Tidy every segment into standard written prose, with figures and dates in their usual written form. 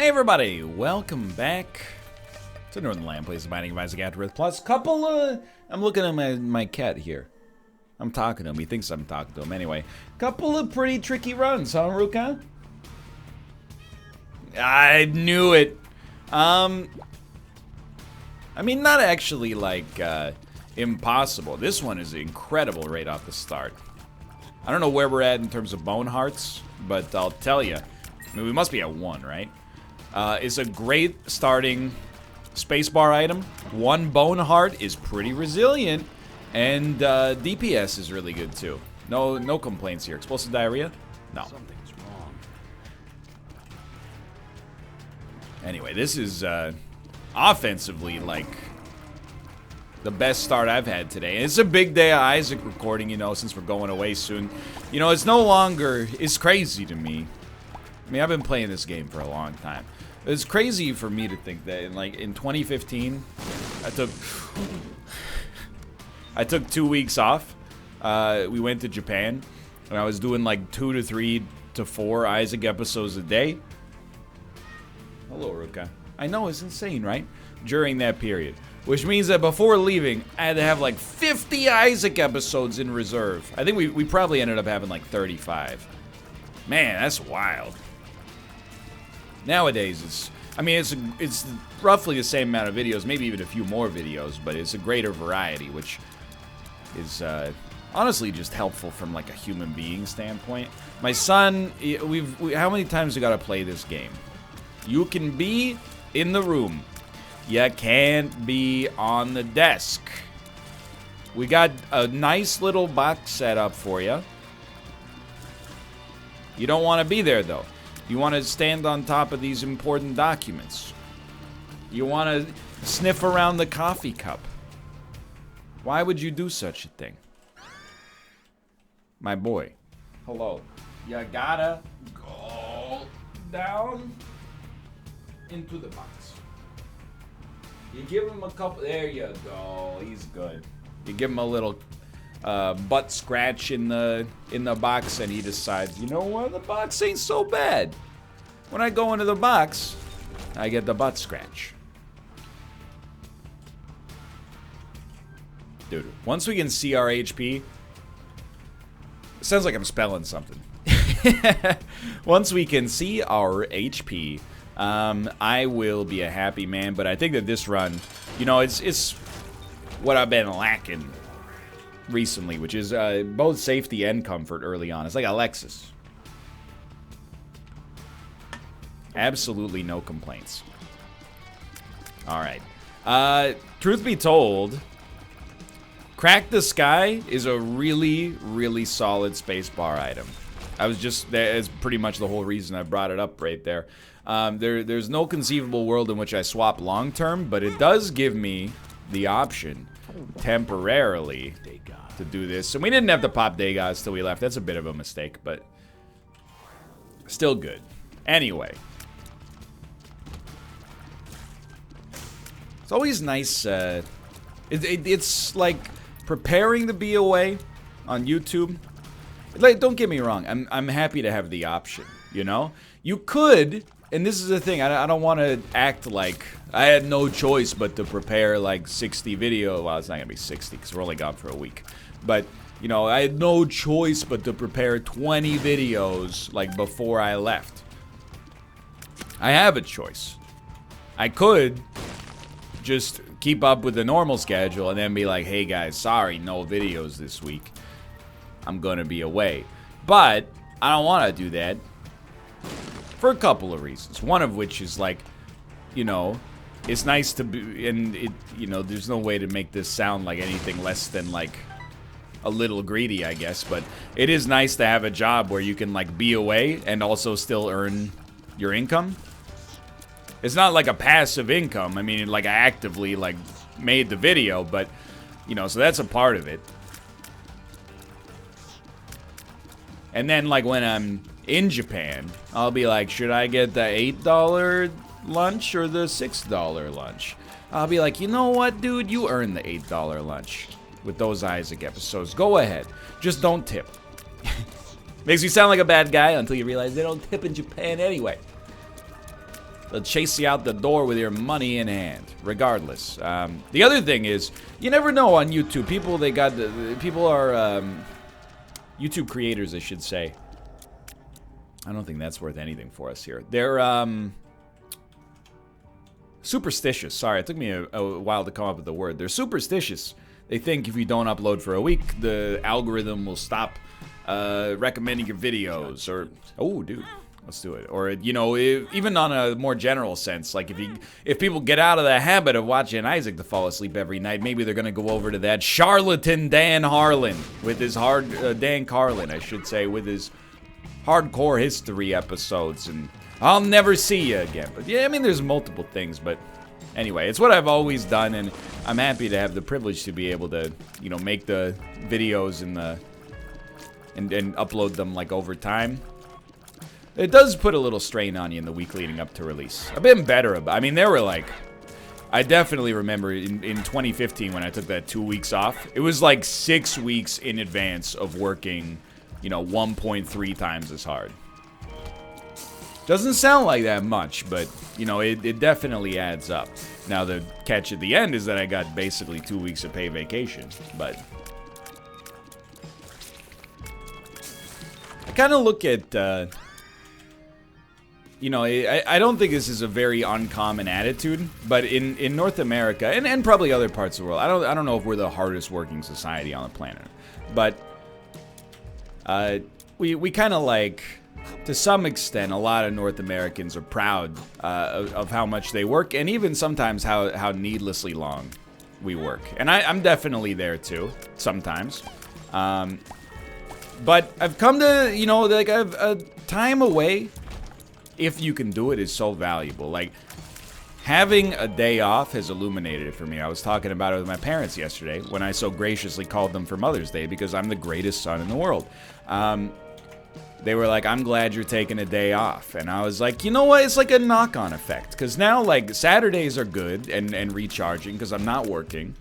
Hey everybody, welcome back to Northernlion Plays the Binding of Isaac AFTERBIRTH Plus. I'm looking at my cat here. I'm talking to him. He thinks I'm talking to him anyway. Couple of pretty tricky runs, huh, Ruka? I knew it. I mean, not actually like impossible. This one is incredible right off the start. I don't know where we're at in terms of bone hearts, but I'll tell you. I mean, we must be at 1, right? It's a great starting spacebar item. 1 bone heart is pretty resilient, and DPS is really good too. No complaints here. Explosive diarrhea? No. Something's wrong. Anyway, this is offensively like the best start I've had today. And it's a big day of Isaac recording, you know, since we're going away soon. You know, it's no longer, it's crazy to me. I mean, I've been playing this game for a long time. It's crazy for me to think that in 2015, I took 2 weeks off. We went to Japan, and I was doing like 2 to 3 to 4 Isaac episodes a day. Hello, Ruka. I know, it's insane, right? During that period. Which means that before leaving, I had to have like 50 Isaac episodes in reserve. I think we probably ended up having like 35. Man, that's wild. Nowadays, it's roughly the same amount of videos, maybe even a few more videos, but it's a greater variety, which is honestly just helpful from like a human being standpoint. My son, how many times we got to play this game? You can be in the room. You can't be on the desk. We got a nice little box set up for you. You don't want to be there, though. You want to stand on top of these important documents. You want to sniff around the coffee cup. Why would you do such a thing? My boy. Hello. You gotta go down into the box. You give him a couple. There you go. He's good. You give him a little butt scratch in the box, and he decides, you know what, the box ain't so bad. When I go into the box, I get the butt scratch. Dude, once we can see our HP, it sounds like I'm spelling something. Once we can see our HP, I will be a happy man. But I think that this run, you know, it's what I've been lacking recently, which is both safety and comfort early on. It's like a Lexus. Absolutely no complaints. Alright. Truth be told, Crack the Sky is a really, really solid spacebar item. That's pretty much the whole reason I brought it up right there. There's no conceivable world in which I swap long term, but it does give me the option temporarily to do this. And we didn't have to pop Degas till we left. That's a bit of a mistake, but still good. Anyway. It's always nice, it's like preparing to be away on YouTube. Like, don't get me wrong, I'm happy to have the option, you know? You could, and this is the thing, I don't want to act like I had no choice but to prepare like 60 video. Well, it's not gonna be 60 because we're only gone for a week. But, you know, I had no choice but to prepare 20 videos like before I left. I have a choice. I could just keep up with the normal schedule and then be like, hey guys, sorry, no videos this week. I'm gonna be away. But I don't want to do that for a couple of reasons. One of which is like, you know, it's nice to be, and it, you know, there's no way to make this sound like anything less than like a little greedy, I guess, but it is nice to have a job where you can like be away and also still earn your income. It's not like a passive income. I mean, like I actively like made the video, but you know, so that's a part of it. And then like when I'm in Japan, I'll be like, should I get the $8 lunch or the $6 lunch? I'll be like, you know what, dude, you earned the $8 lunch with those Isaac episodes. Go ahead. Just don't tip. Makes me sound like a bad guy until you realize they don't tip in Japan anyway. they'll chase you out the door with your money in hand, regardless. The other thing is, you never know on YouTube. People are YouTube creators, I should say. I don't think that's worth anything for us here. They're superstitious. Sorry, it took me a while to come up with the word. They're superstitious. They think if you don't upload for a week, the algorithm will stop recommending your videos. Or, oh, dude, let's do it. Or, you know, even on a more general sense, like if people get out of the habit of watching Isaac to fall asleep every night, maybe they're gonna go over to that charlatan Dan Harlan with his Dan Carlin, I should say, with his hardcore history episodes, and I'll never see you again. But yeah, I mean, there's multiple things, but anyway, it's what I've always done, and I'm happy to have the privilege to be able to, you know, make the videos and upload them like over time. It does put a little strain on you in the week leading up to release. I've been better about. I mean, there were like, I definitely remember in 2015 when I took that 2 weeks off. It was like 6 weeks in advance of working, you know, 1.3 times as hard. Doesn't sound like that much, but, you know, it definitely adds up. Now, the catch at the end is that I got basically 2 weeks of paid vacation, but I kind of look at, you know, I don't think this is a very uncommon attitude, but in North America, and probably other parts of the world, I don't know if we're the hardest working society on the planet, but we kind of like, to some extent, a lot of North Americans are proud of how much they work, and even sometimes how needlessly long we work. And I'm definitely there too, sometimes. But I've come to, you know, like, time away, if you can do it, is so valuable. Like, having a day off has illuminated it for me. I was talking about it with my parents yesterday when I so graciously called them for Mother's Day because I'm the greatest son in the world. They were like, I'm glad you're taking a day off. And I was like, you know what? It's like a knock-on effect. Because now, like, Saturdays are good and recharging because I'm not working.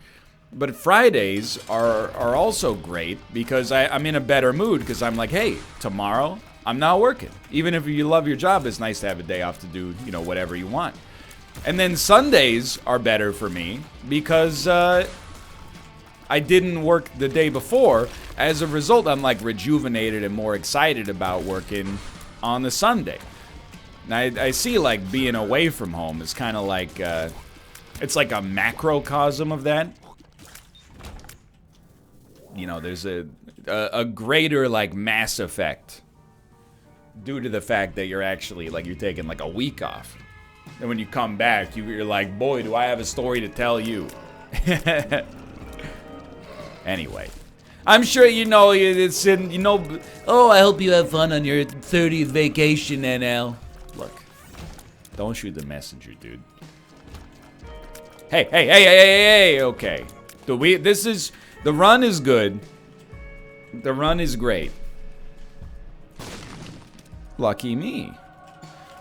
But Fridays are also great because I'm in a better mood because I'm like, hey, tomorrow I'm not working. Even if you love your job, it's nice to have a day off to do, you know, whatever you want. And then Sundays are better for me because I didn't work the day before. As a result, I'm like rejuvenated and more excited about working on the Sunday. And I see like being away from home is kind of like, it's like a macrocosm of that. You know, there's a greater like mass effect due to the fact that you're actually like, you're taking like a week off. And when you come back, you're like, boy, do I have a story to tell you. Anyway, I'm sure you know it's in, you know, oh, I hope you have fun on your 30th vacation, NL. Look, don't shoot the messenger, dude. Hey, okay. The run is good. The run is great. Lucky me.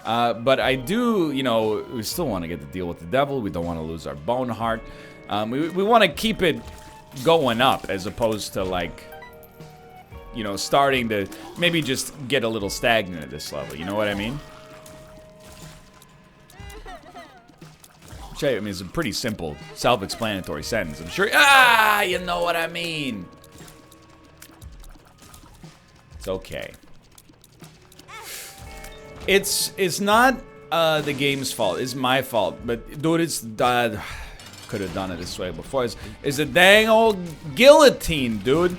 But I do, you know, we still want to get to deal with the devil. We don't want to lose our bone heart. We want to keep it going up as opposed to, like, you know, starting to maybe just get a little stagnant at this level. You know what I mean? Which, I mean, it's a pretty simple, self-explanatory sentence. I'm sure. You know what I mean. It's okay. It's not the game's fault. It's my fault. But dude, it's could have done it this way before. It's a dang old guillotine, dude.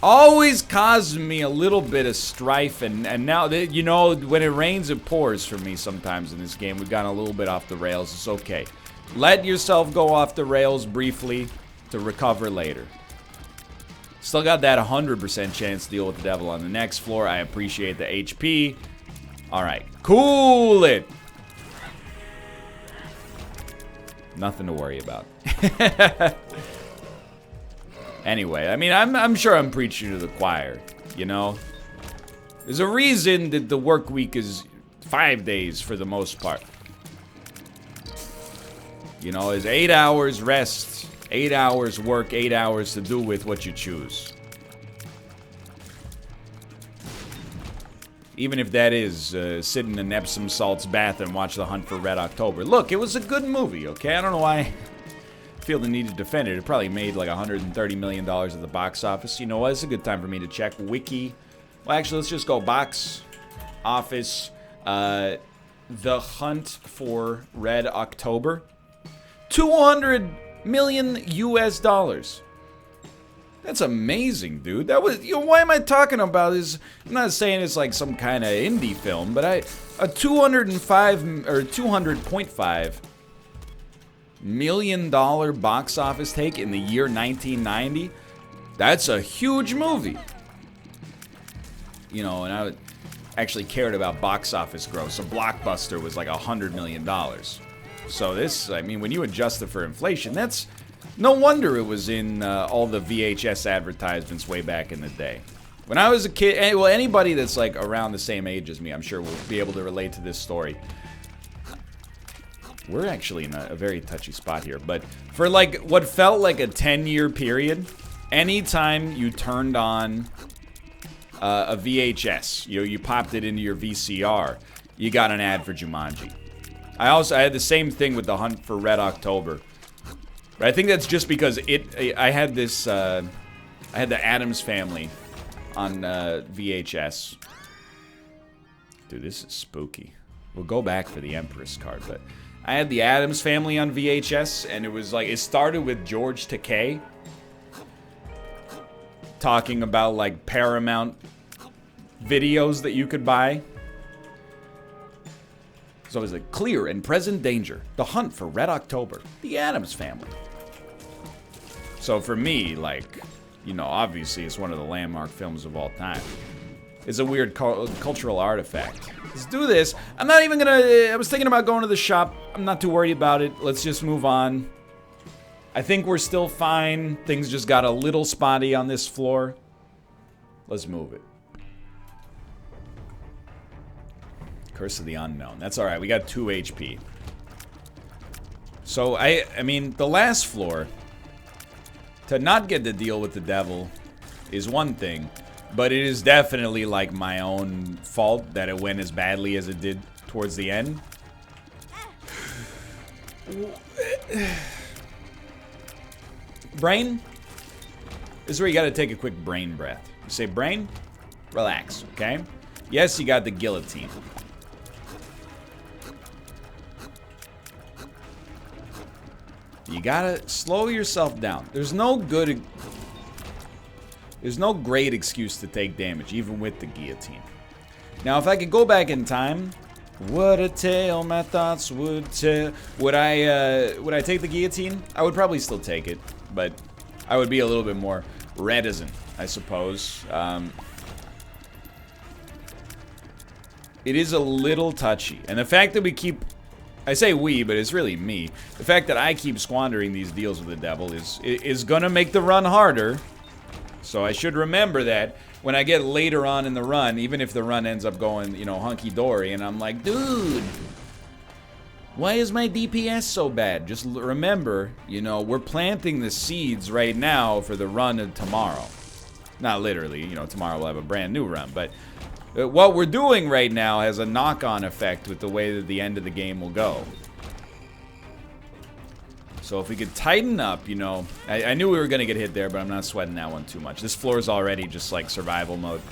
Always causes me a little bit of strife, and now that, you know, when it rains it pours for me sometimes in this game. We've gotten a little bit off the rails. It's okay. Let yourself go off the rails briefly to recover later. Still got that 100% chance to deal with the devil on the next floor. I appreciate the HP. Alright, cool it. Nothing to worry about. Anyway, I mean, I'm sure I'm preaching to the choir, you know? There's a reason that the work week is 5 days for the most part. You know, it's 8 hours rest, 8 hours work, 8 hours to do with what you choose. Even if that is sit in an Epsom salts bath and watch The Hunt for Red October. Look, it was a good movie, okay? I don't know why I feel the need to defend it. It probably made like $130 million at the box office. You know what? It's a good time for me to check Wiki. Well, actually, let's just go box office. The Hunt for Red October. $200 million US. That's amazing, dude. That was, you know, why am I talking about this? I'm not saying it's like some kind of indie film, but a $200.5 million box office take in the year 1990. That's a huge movie. You know, and I actually cared about box office growth. So Blockbuster was like $100 million. So this, I mean, when you adjust it for inflation, that's no wonder it was in all the VHS advertisements way back in the day. When I was a kid, well, anybody that's like around the same age as me, I'm sure will be able to relate to this story. We're actually in a very touchy spot here, but for like what felt like a 10-year period, anytime you turned on a VHS, you popped it into your VCR, you got an ad for Jumanji. I had the same thing with The Hunt for Red October. But I think that's just because I had this, I had the Addams Family on VHS. Dude, this is spooky. We'll go back for the Empress card, but I had the Addams Family on VHS, and it was like, it started with George Takei talking about like Paramount videos that you could buy. So it was like, clear and present danger, The Hunt for Red October, the Addams Family. So for me, like, you know, obviously it's one of the landmark films of all time. It's a weird cultural artifact. Let's do this. I'm not even gonna, I was thinking about going to the shop. I'm not too worried about it. Let's just move on. I think we're still fine. Things just got a little spotty on this floor. Let's move it. Curse of the Unknown. That's alright, we got 2 HP. So, I mean, the last floor, to not get to deal with the devil is one thing, but it is definitely like my own fault that it went as badly as it did towards the end. Brain? This is where you gotta take a quick brain breath. You say, brain, relax, okay? Yes, you got the guillotine. You gotta slow yourself down. There's no great excuse to take damage, even with the guillotine. Now, if I could go back in time, what a tale my thoughts would tell. Would I take the guillotine? I would probably still take it, but I would be a little bit more reticent, I suppose. It is a little touchy, and the fact that we keep, I say we, but it's really me. The fact that I keep squandering these deals with the devil is gonna make the run harder. So I should remember that when I get later on in the run, even if the run ends up going, you know, hunky-dory, and I'm like, dude, why is my DPS so bad? Just remember, you know, we're planting the seeds right now for the run of tomorrow. Not literally, you know, tomorrow we'll have a brand new run, but what we're doing right now has a knock-on effect with the way that the end of the game will go. So if we could tighten up, you know, I knew we were going to get hit there, but I'm not sweating that one too much. This floor is already just like survival mode.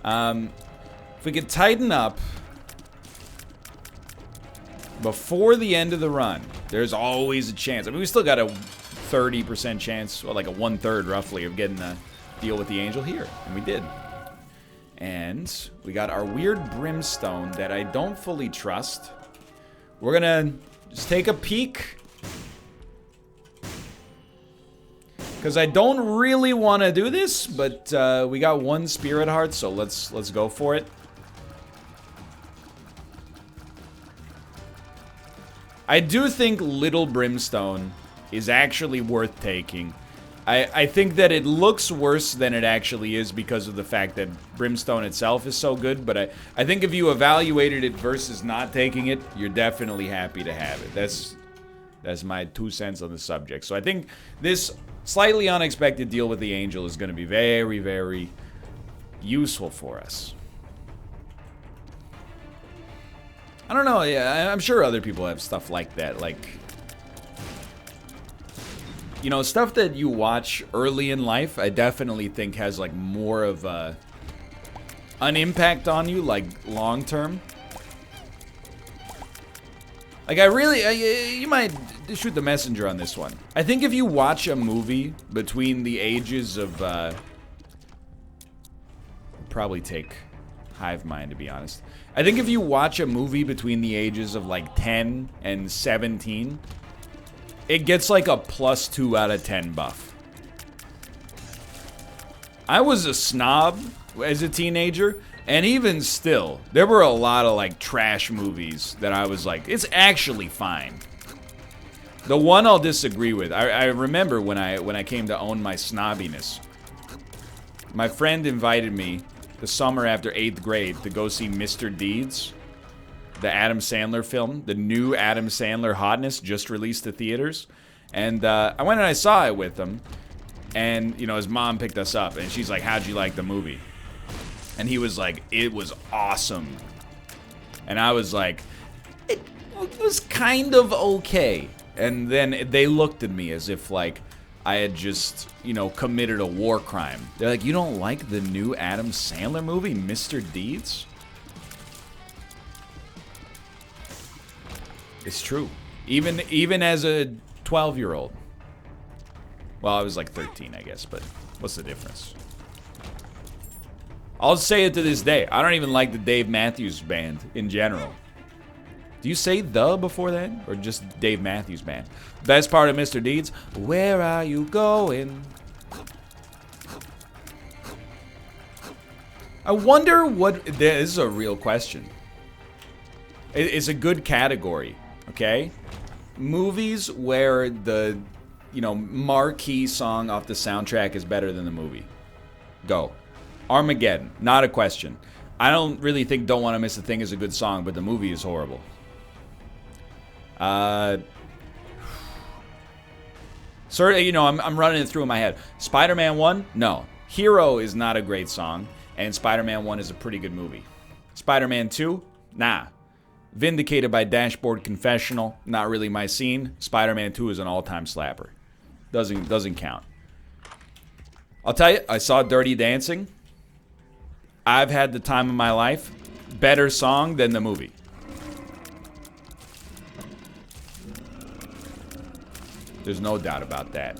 If we could tighten up before the end of the run, there's always a chance. I mean, we still got a 30% chance, or like a 1/3 roughly, of getting the deal with the angel here, and we did. And we got our weird brimstone that I don't fully trust. We're gonna just take a peek, because I don't really want to do this, but we got 1 spirit heart, so let's go for it. I do think Little Brimstone is actually worth taking. I think that it looks worse than it actually is because of the fact that Brimstone itself is so good, but I think if you evaluated it versus not taking it, you're definitely happy to have it. That's my 2 cents on the subject. So I think this slightly unexpected deal with the angel is going to be very, very useful for us. I don't know, yeah, I'm sure other people have stuff like that, like, you know, stuff that you watch early in life, I definitely think has, like, more of an impact on you, like, long term. Like, you might shoot the messenger on this one. I think if you watch a movie between the ages of, probably take Hive Mind, to be honest. I think if you watch a movie between the ages of like 10 and 17, it gets like a +2 out of 10 buff. I was a snob as a teenager, and even still, there were a lot of like trash movies that I was like, it's actually fine. The one I'll disagree with, I remember when I came to own my snobbiness. My friend invited me the summer after 8th grade to go see Mr. Deeds, the Adam Sandler film, the new Adam Sandler hotness just released to theaters. And I went and I saw it with him. And, you know, his mom picked us up and she's like, how'd you like the movie? And he was like, it was awesome. And I was like, it was kind of okay. And then they looked at me as if like I had just, you know, committed a war crime. They're like, you don't like the new Adam Sandler movie, Mr. Deeds? It's true. Even as a 12-year-old. Well, I was like 13, I guess, but what's the difference? I'll say it to this day. I don't even like the Dave Matthews Band in general. Do you say the before that? Or just Dave Matthews Band? Best part of Mr. Deeds? Where are you going? I wonder what... This is a real question. It's a good category, okay? Movies where the, you know, marquee song off the soundtrack is better than the movie. Go. Armageddon. Not a question. I don't really think Don't Want to Miss a Thing is a good song, but the movie is horrible. Sir, you know, I'm running it through in my head. Spider-Man 1? No. Hero is not a great song, and Spider-Man 1 is a pretty good movie. Spider-Man 2? Nah. Vindicated by Dashboard Confessional, not really my scene. Spider-Man 2 is an all-time slapper. Doesn't count. I'll tell you, I saw Dirty Dancing. I've had the time of my life. Better song than the movie. There's no doubt about that.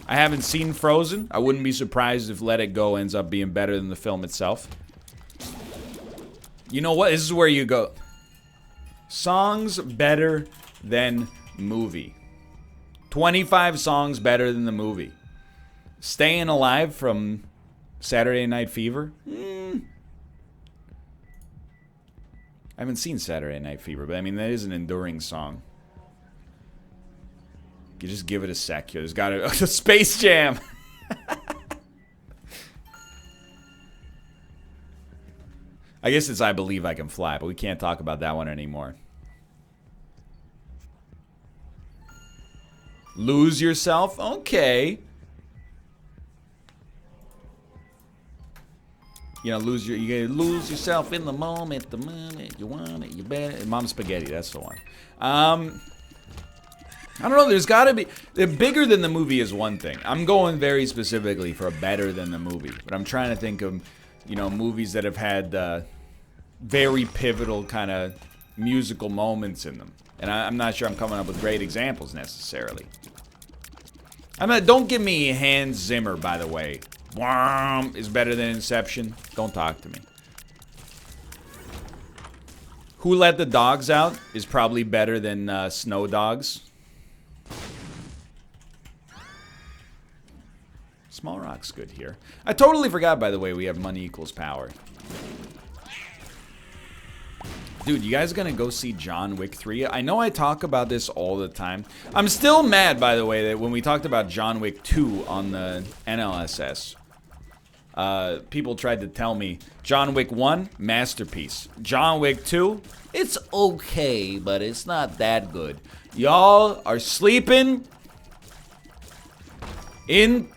I haven't seen Frozen. I wouldn't be surprised if Let It Go ends up being better than the film itself. You know what? This is where you go. Songs better than movie. 25 songs better than the movie. Staying Alive from Saturday Night Fever? I haven't seen Saturday Night Fever, but I mean, that is an enduring song. You just give it a sec. There's got a Space Jam. I guess it's I Believe I Can Fly, but we can't talk about that one anymore. Lose Yourself? Okay. You know, you gotta lose yourself in the moment you want it, you bet. Mom Spaghetti, that's the one. I don't know, there's gotta be... Bigger than the movie is one thing. I'm going very specifically for a better than the movie. But I'm trying to think of, you know, movies that have had very pivotal kind of musical moments in them. And I'm not sure I'm coming up with great examples necessarily. Don't give me Hans Zimmer, by the way. Is better than Inception. Don't talk to me. Who Let the Dogs Out is probably better than Snow Dogs. Small Rock's good here. I totally forgot, by the way, we have Money Equals Power. Dude, you guys gonna go see John Wick 3? I know I talk about this all the time. I'm still mad, by the way, that when we talked about John Wick 2 on the NLSS, people tried to tell me, John Wick 1, masterpiece. John Wick 2, it's okay, but it's not that good. Y'all are sleeping in...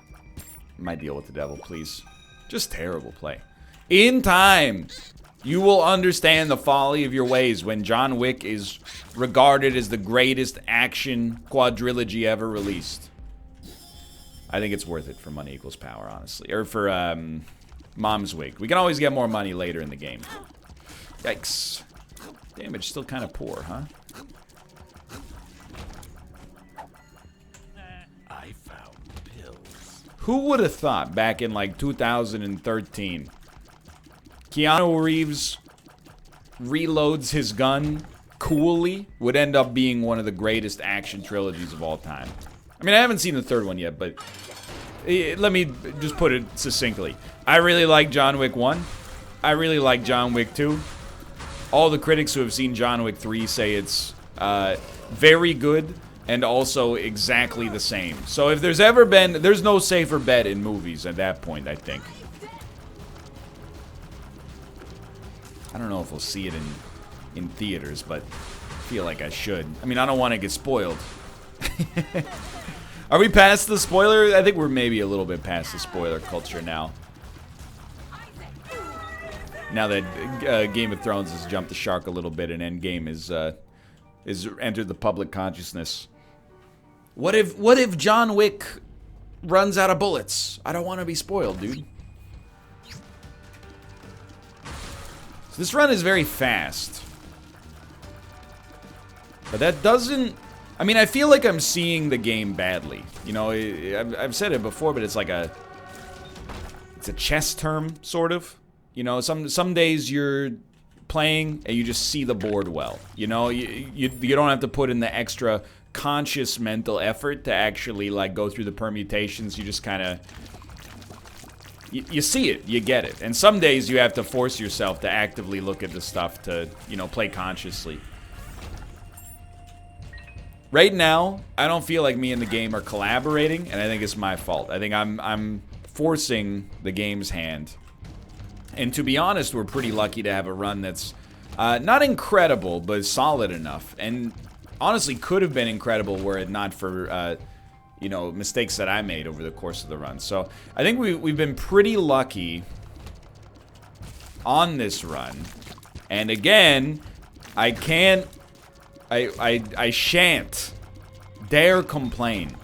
My Deal with the Devil, please. Just terrible play. In time You will understand the folly of your ways when John Wick is regarded as the greatest action quadrilogy ever released. I think it's worth it for Money Equals Power, honestly. Or for Mom's Wig. We can always get more money later in the game. Yikes. Damage still kind of poor, huh? I found pills. Who would have thought back in like 2013, Keanu Reeves reloads his gun coolly would end up being one of the greatest action trilogies of all time. I mean, I haven't seen the third one yet, but let me just put it succinctly. I really like John Wick 1. I really like John Wick 2. All the critics who have seen John Wick 3 say it's very good and also exactly the same. So if there's ever been, there's no safer bet in movies at that point, I think. I don't know if we'll see it in theaters, but I feel like I should. I mean, I don't want to get spoiled. Are we past the spoiler? I think we're maybe a little bit past the spoiler culture now. Now that Game of Thrones has jumped the shark a little bit and Endgame is entered the public consciousness. What if John Wick runs out of bullets? I don't want to be spoiled, dude. So this run is very fast. But that doesn't... I mean, I feel like I'm seeing the game badly. You know, I've said it before, but it's like it's a chess term, sort of. You know, some days you're playing and you just see the board well. You know, you don't have to put in the extra conscious mental effort to actually, like, go through the permutations. You just kind of... You see it, you get it. And some days you have to force yourself to actively look at the stuff to, you know, play consciously. Right now, I don't feel like me and the game are collaborating, and I think it's my fault. I think I'm forcing the game's hand. And to be honest, we're pretty lucky to have a run that's not incredible, but solid enough. And honestly, could have been incredible were it not for, you know, mistakes that I made over the course of the run. So I think we've been pretty lucky on this run. And again, I shan't dare complain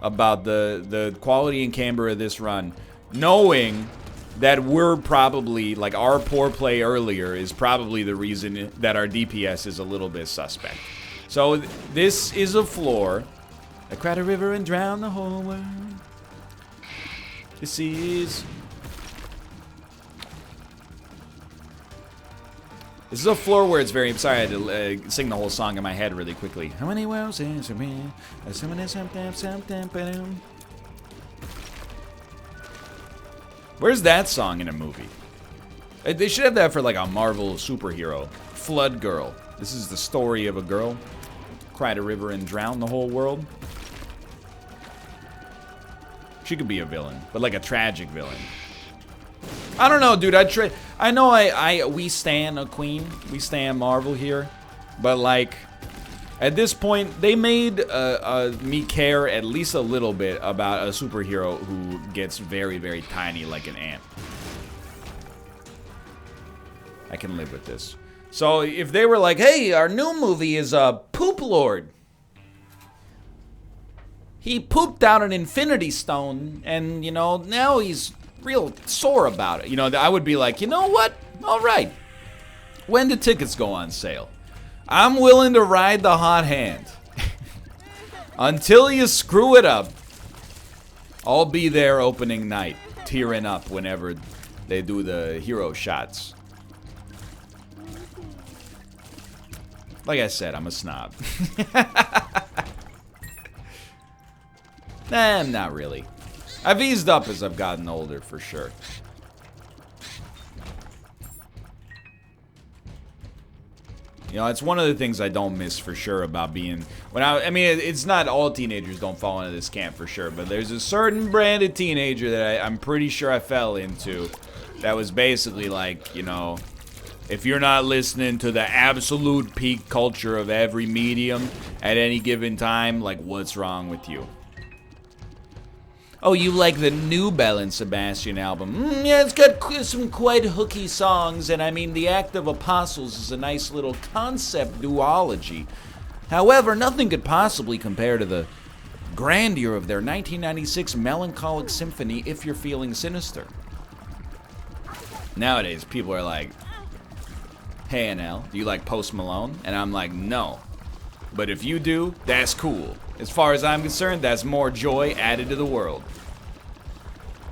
about the quality and camber of this run, knowing that we're probably, like, our poor play earlier is probably the reason that our DPS is a little bit suspect. So this is a floor. I cried a river and drowned the whole world. This is a floor where it's very... Sorry, I had to sing the whole song in my head really quickly. How many worlds is there in? Where's that song in a movie? They should have that for, like, a Marvel superhero. Flood Girl. This is the story of a girl. Cried a river and drowned the whole world. She could be a villain, but like a tragic villain. I don't know, dude. I know we stan a queen. We stan Marvel here. But, like, at this point, they made me care at least a little bit about a superhero who gets very, very tiny like an ant. I can live with this. So if they were like, hey, our new movie is Poop Lord. He pooped out an Infinity Stone, and, you know, now he's real sore about it. You know, I would be like, you know what? All right. When do tickets go on sale? I'm willing to ride the hot hand. Until you screw it up, I'll be there opening night, tearing up whenever they do the hero shots. Like I said, I'm a snob. Nah, I'm not really. I've eased up as I've gotten older, for sure. You know, it's one of the things I don't miss for sure about being... I mean, it's not all teenagers don't fall into this camp for sure, but there's a certain brand of teenager that I'm pretty sure I fell into that was basically like, you know, if you're not listening to the absolute peak culture of every medium at any given time, like, what's wrong with you? Oh, you like the new Belle and Sebastian album? Yeah, it's got some quite hooky songs, and I mean, The Act of Apostles is a nice little concept duology. However, nothing could possibly compare to the grandeur of their 1996 melancholic symphony, If You're Feeling Sinister. Nowadays, people are like, hey, NL, do you like Post Malone? And I'm like, no. But if you do, that's cool. As far as I'm concerned, that's more joy added to the world.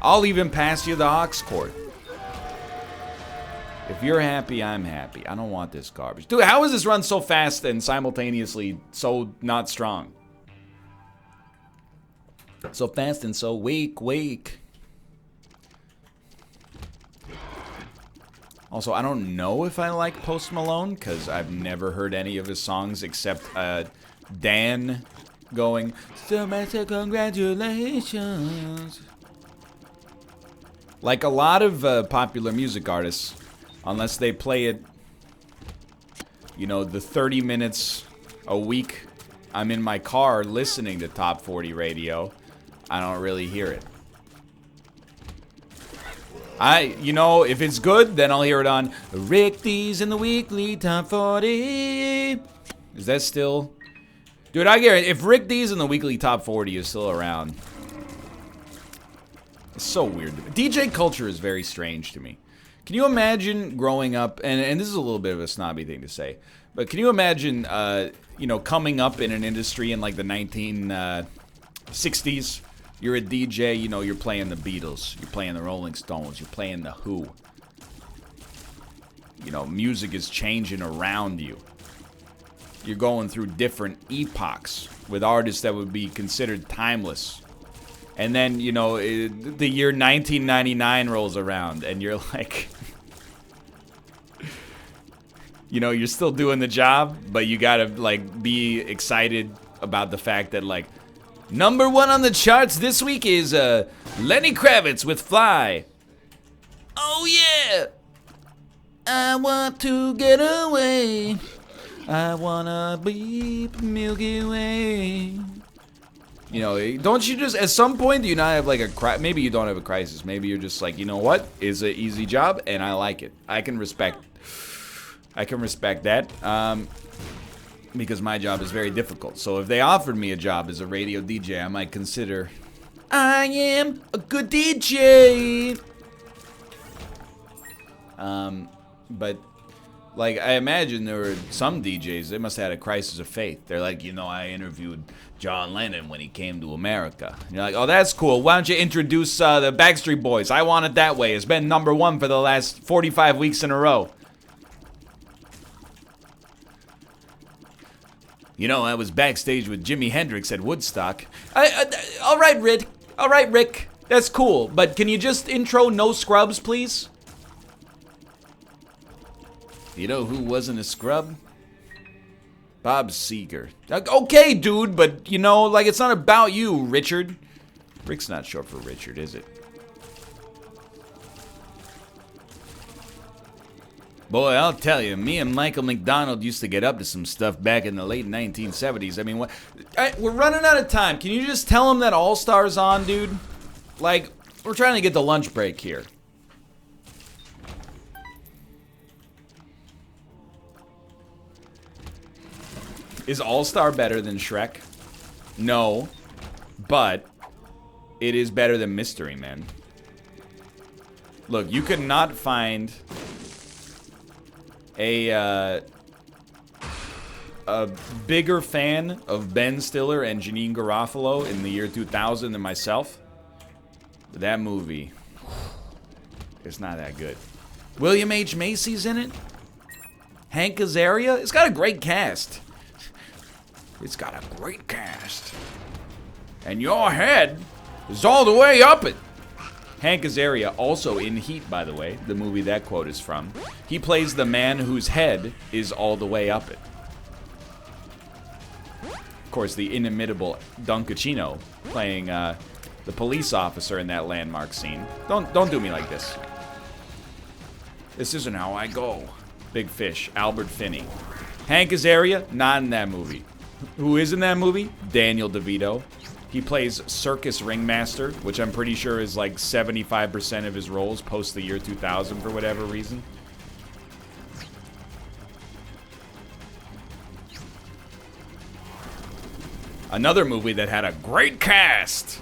I'll even pass you the aux cord. If you're happy, I'm happy. I don't want this garbage. Dude, how is this run so fast and simultaneously so not strong? So fast and so weak. Also, I don't know if I like Post Malone, because I've never heard any of his songs except Dan going, so congratulations. Like a lot of popular music artists, unless they play it, you know, the 30 minutes a week I'm in my car listening to Top 40 radio, I don't really hear it. You know, if it's good, then I'll hear it on Rick D's in the Weekly Top 40. Is that still? Dude, I get it. If Rick D's in the Weekly Top 40 is still around, it's so weird. DJ culture is very strange to me. Can you imagine growing up, and this is a little bit of a snobby thing to say, but can you imagine, you know, coming up in an industry in like the 1960s? You're a DJ, you know, you're playing the Beatles, you're playing the Rolling Stones, you're playing the Who. You know, music is changing around you. You're going through different epochs with artists that would be considered timeless. And then, you know, the year 1999 rolls around and you're like, you know, you're still doing the job, but you gotta, like, be excited about the fact that, like, number one on the charts this week is Lenny Kravitz with Fly. Oh yeah! I want to get away. I wanna be Milky Way. You know, don't you just, at some point, do you not have like a maybe you don't have a crisis. Maybe you're just like, you know what? It's an easy job and I like it. I can respect that. Because my job is very difficult. So if they offered me a job as a radio DJ, I might consider, I am a good DJ. But like, I imagine there were some DJs, they must have had a crisis of faith. They're like, you know, I interviewed John Lennon when he came to America. And you're like, oh, that's cool. Why don't you introduce the Backstreet Boys? I Want It That Way. It's been number one for the last 45 weeks in a row. You know, I was backstage with Jimi Hendrix at Woodstock. All right, Rick. All right, Rick. That's cool. But can you just intro No Scrubs, please? You know who wasn't a scrub? Bob Seger. Okay, dude, but, you know, like, it's not about you, Richard. Rick's not short for Richard, is it? Boy, I'll tell you, me and Michael McDonald used to get up to some stuff back in the late 1970s. I mean, we're running out of time. Can you just tell him that All-Star's on, dude? Like, we're trying to get the lunch break here. Is All-Star better than Shrek? No, but it is better than Mystery Man. Look, you could not find a bigger fan of Ben Stiller and Janine Garofalo in the year 2000 than myself. But that movie, it's not that good. William H. Macy's in it. Hank Azaria. It's got a great cast. It's got a great cast. And your head is all the way up it. Hank Azaria, also in Heat, by the way, the movie that quote is from. He plays the man whose head is all the way up it. Of course, the inimitable Dunkachino playing the police officer in that landmark scene. Don't do me like this. This isn't how I go. Big Fish, Albert Finney. Hank Azaria, not in that movie. Who is in that movie? Daniel DeVito. He plays Circus Ringmaster, which I'm pretty sure is like 75% of his roles post the year 2000 for whatever reason. Another movie that had a great cast.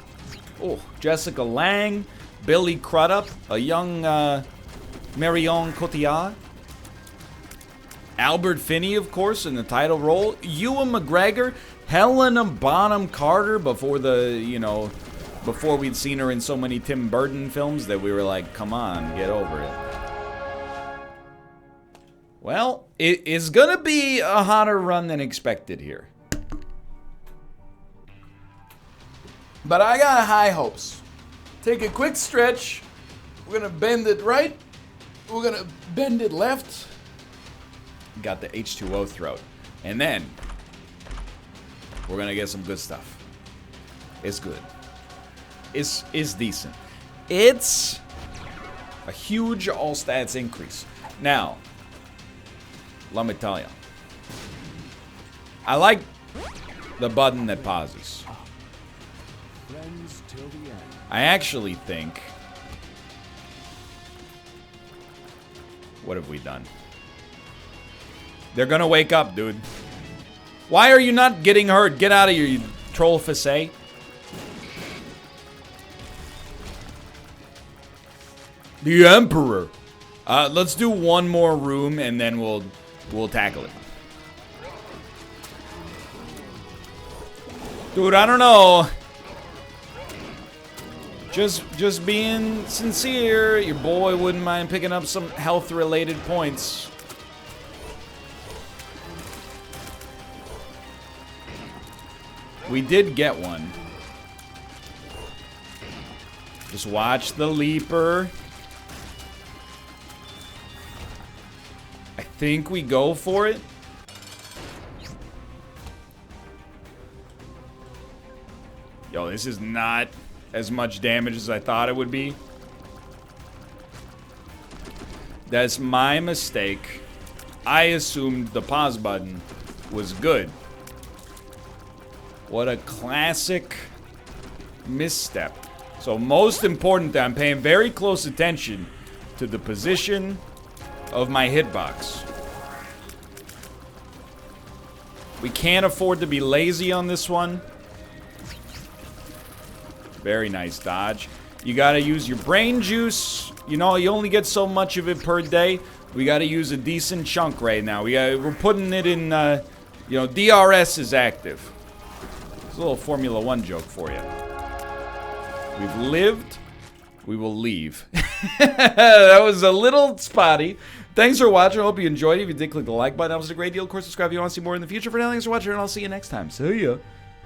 Oh, Jessica Lange, Billy Crudup, a young Marion Cotillard. Albert Finney, of course, in the title role. Ewan McGregor, Helena Bonham Carter before before we'd seen her in so many Tim Burton films that we were like, come on, get over it. Well, it is gonna be a hotter run than expected here. But I got high hopes. Take a quick stretch. We're gonna bend it right. We're gonna bend it left. Got the H2O throat. And then we're gonna get some good stuff. It's good. It's decent. It's a huge all stats increase. Now, let me tell you. I like the button that pauses. I actually think... What have we done? They're gonna wake up, dude. Why are you not getting hurt? Get out of here, you troll facet. The Emperor. Let's do one more room and then we'll tackle it. Dude, I don't know. Just being sincere, your boy wouldn't mind picking up some health-related points. We did get one. Just watch the leaper. I think we go for it. Yo, this is not as much damage as I thought it would be. That's my mistake. I assumed the pause button was good. What a classic misstep. So most important, I'm paying very close attention to the position of my hitbox. We can't afford to be lazy on this one. Very nice dodge. You gotta use your brain juice. You know, you only get so much of it per day. We gotta use a decent chunk right now. We're putting it in, DRS is active. It's a little Formula 1 joke for you. We've lived, we will leave. That was a little spotty. Thanks for watching. I hope you enjoyed it. If you did, click the like button. That was a great deal. Of course, subscribe if you want to see more in the future. For now, thanks for watching, and I'll see you next time. See ya.